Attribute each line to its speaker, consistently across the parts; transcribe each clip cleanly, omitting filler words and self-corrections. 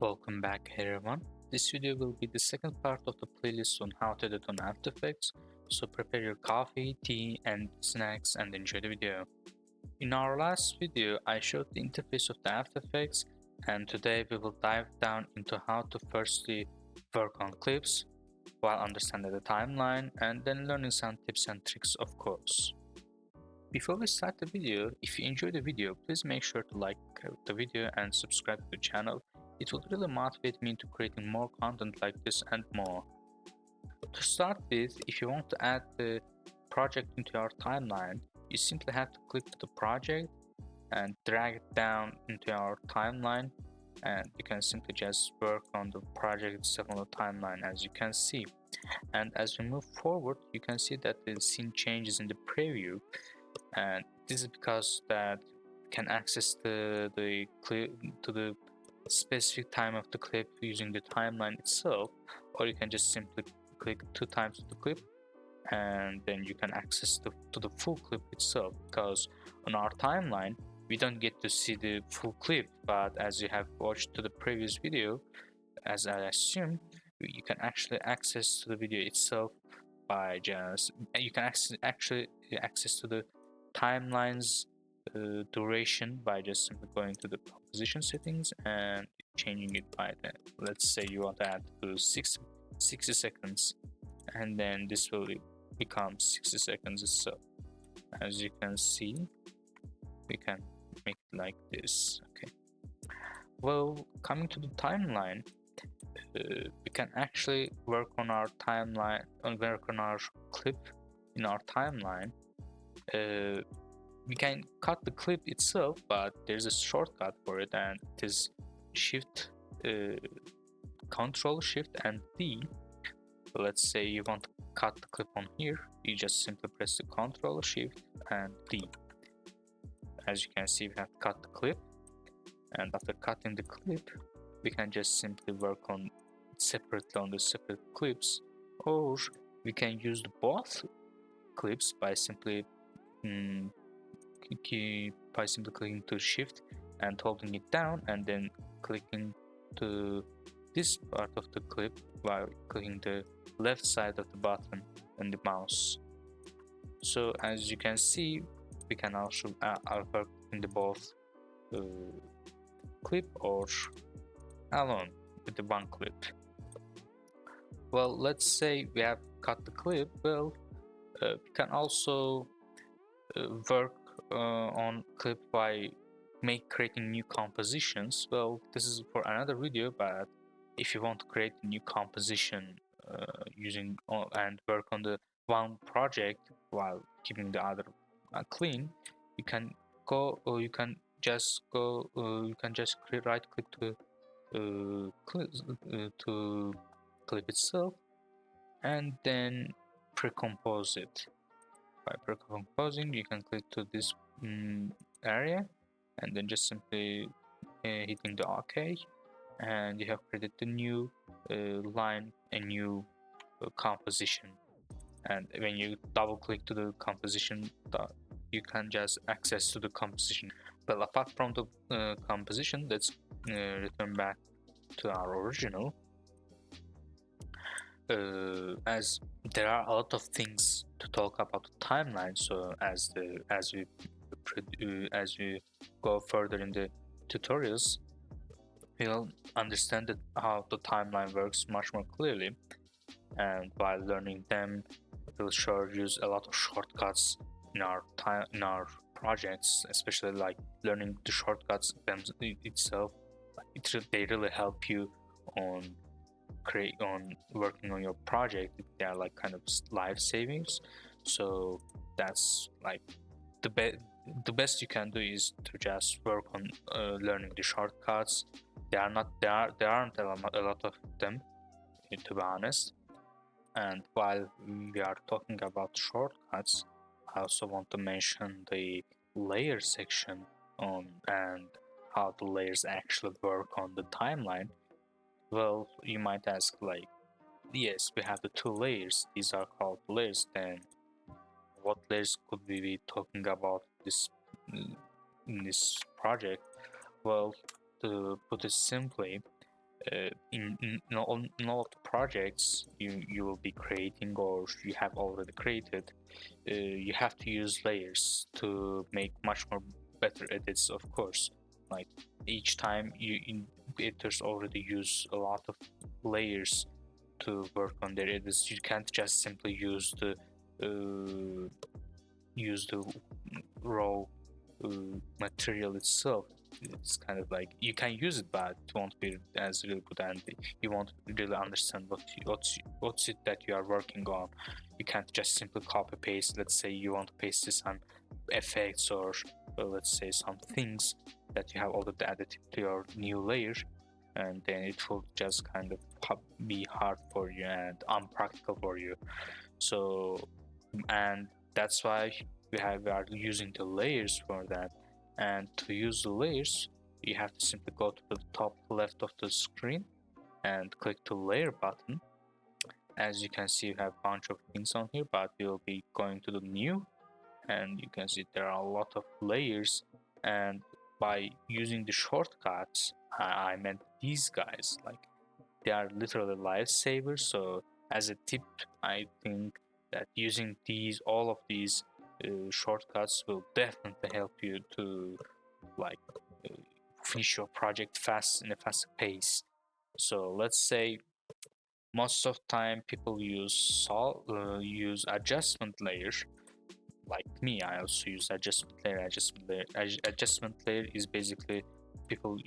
Speaker 1: Welcome back everyone. This video will be the second part of the playlist on how to edit on After Effects, so prepare your coffee, tea and snacks and enjoy the video. In our last video I showed the interface of the After Effects, and today we will dive down into how to firstly work on clips while understanding the timeline and then learning some tips and tricks of course. Before we start the video, if you enjoyed the video, please make sure to like the video and subscribe to the channel. It will really motivate me into creating more content like this and more. To start with, if you want to add the project into your timeline, you simply have to click to the project and drag it down into our timeline, and you can simply just work on the project itself on the timeline as you can see. And as we move forward, you can see that the scene changes in the preview, and this is because that you can access the clip to the specific time of the clip using the timeline itself, or you can just simply click 2 times the clip and then you can access to the full clip itself, because on our timeline we don't get to see the full clip, but as you have watched to the previous video, as I assume, you can actually access to the video itself by just you can actually access to the timelines duration by just simply going to the composition settings and changing it by the, let's say you want to add to 60 seconds, and then this will become 60 seconds itself. As you can see, we can make it like this. Okay, well, coming to the timeline, we can actually work on our timeline, work on our clip in our timeline. We can cut the clip itself, but there's a shortcut for it, and it is Ctrl Shift and D. So let's say you want to cut the clip on here, you just simply press the Ctrl Shift and D. As you can see, we have cut the clip, and after cutting the clip we can just simply work on it separately on the separate clips, or we can use both clips by simply clicking to Shift and holding it down, and then clicking to this part of the clip while clicking the left side of the button on the mouse. So as you can see, we can also work in the both clip or alone with the one clip. Well, let's say we have cut the clip. Well, we can also work on clip by creating new compositions. Well, this is for another video, but if you want to create a new composition using and work on the one project while keeping the other clean, you can go, or you can just go, you can just right click to clip itself and then pre-compose it. By pre-composing, you can click to this area and then just simply hitting the OK, and you have created a new line, a new composition. And when you double click to the composition, you can just access to the composition. But apart from the composition, let's return back to our original. As there are a lot of things to talk about the timeline, so as we go further in the tutorials, we'll understand how the timeline works much more clearly, and while learning them, we'll use a lot of shortcuts in our projects, especially like learning the shortcuts itself. They really help you on working on your project. They are like kind of life savings. So that's like the best you can do is to just work on learning the shortcuts. There aren't a lot of them, to be honest. And while we are talking about shortcuts, I also want to mention the layer section and how the layers actually work on the timeline. Well, you might ask, like, yes, we have the 2 layers, these are called layers, then what layers could we be talking about in this project? Well, to put it simply, in all of the projects you will be creating or you have already created, you have to use layers to make much more better edits, of course. Like each time editors already use a lot of layers to work on their edits. You can't just simply use the raw material itself. It's kind of like you can use it, but it won't be as really good, and you won't really understand what's it that you are working on. You can't just simply copy paste. Let's say you want to paste some effects or let's say some things that you have already added to your new layer, and then it will just kind of be hard for you and unpractical for you. So, and that's why we are using the layers for that. And to use the layers, you have to simply go to the top left of the screen and click the layer button. As you can see, we have a bunch of things on here, but we'll be going to the new, and you can see there are a lot of layers. And by using the shortcuts, I meant these guys, like they are literally lifesavers. So as a tip, I think that using all of these shortcuts will definitely help you to like finish your project in a faster pace. So let's say most of time people use adjustment layers. Like me, I also use adjustment layer. Adjustment layer is basically people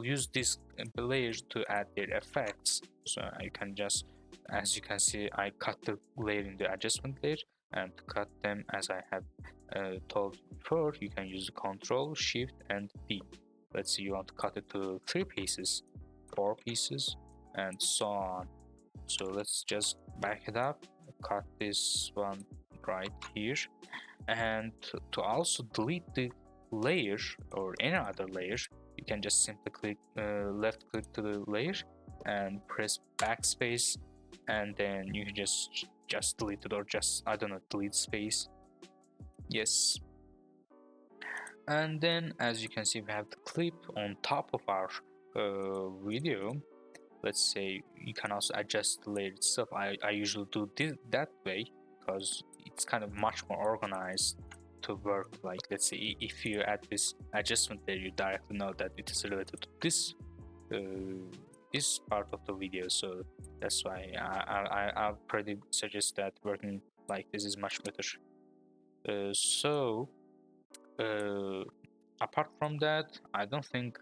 Speaker 1: use these layers to add their effects. So you can just, as you can see, I cut the layer in the adjustment layer, and to cut them, as I have told before, you can use CTRL SHIFT and D. Let's say you want to cut it to 3 pieces, 4 pieces, and so on. So let's just back it up, cut this one right here. And to also delete the layer or any other layer, you can just simply click left click to the layer and press backspace, and then you can just delete it, or just, I don't know, delete space. Yes. And then as you can see, we have the clip on top of our video. Let's say you can also adjust the layer itself. I usually do that way because it's kind of much more organized to work. Like, let's say if you add this adjustment layer, you directly know that it is related to this this part of the video. So that's why I pretty suggest that working like this is much better. Apart from that, I don't think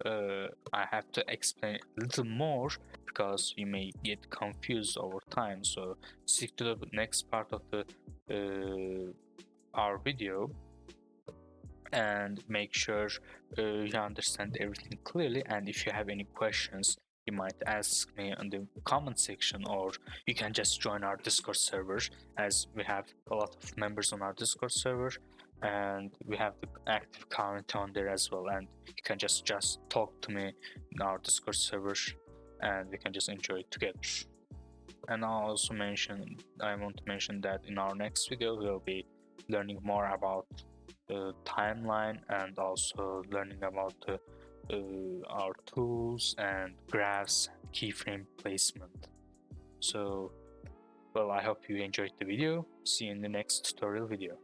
Speaker 1: I have to explain a little more, because you may get confused over time. So stick to the next part of the our video and make sure you understand everything clearly. And if you have any questions, you might ask me in the comment section, or you can just join our Discord server, as we have a lot of members on our Discord server, and we have the active current on there as well. And you can just talk to me in our Discord server, and we can just enjoy it together. And I want to mention that in our next video we'll be learning more about the timeline, and also learning about our tools and graphs, keyframe placement. So, well, I hope you enjoyed the video. See you in the next tutorial video.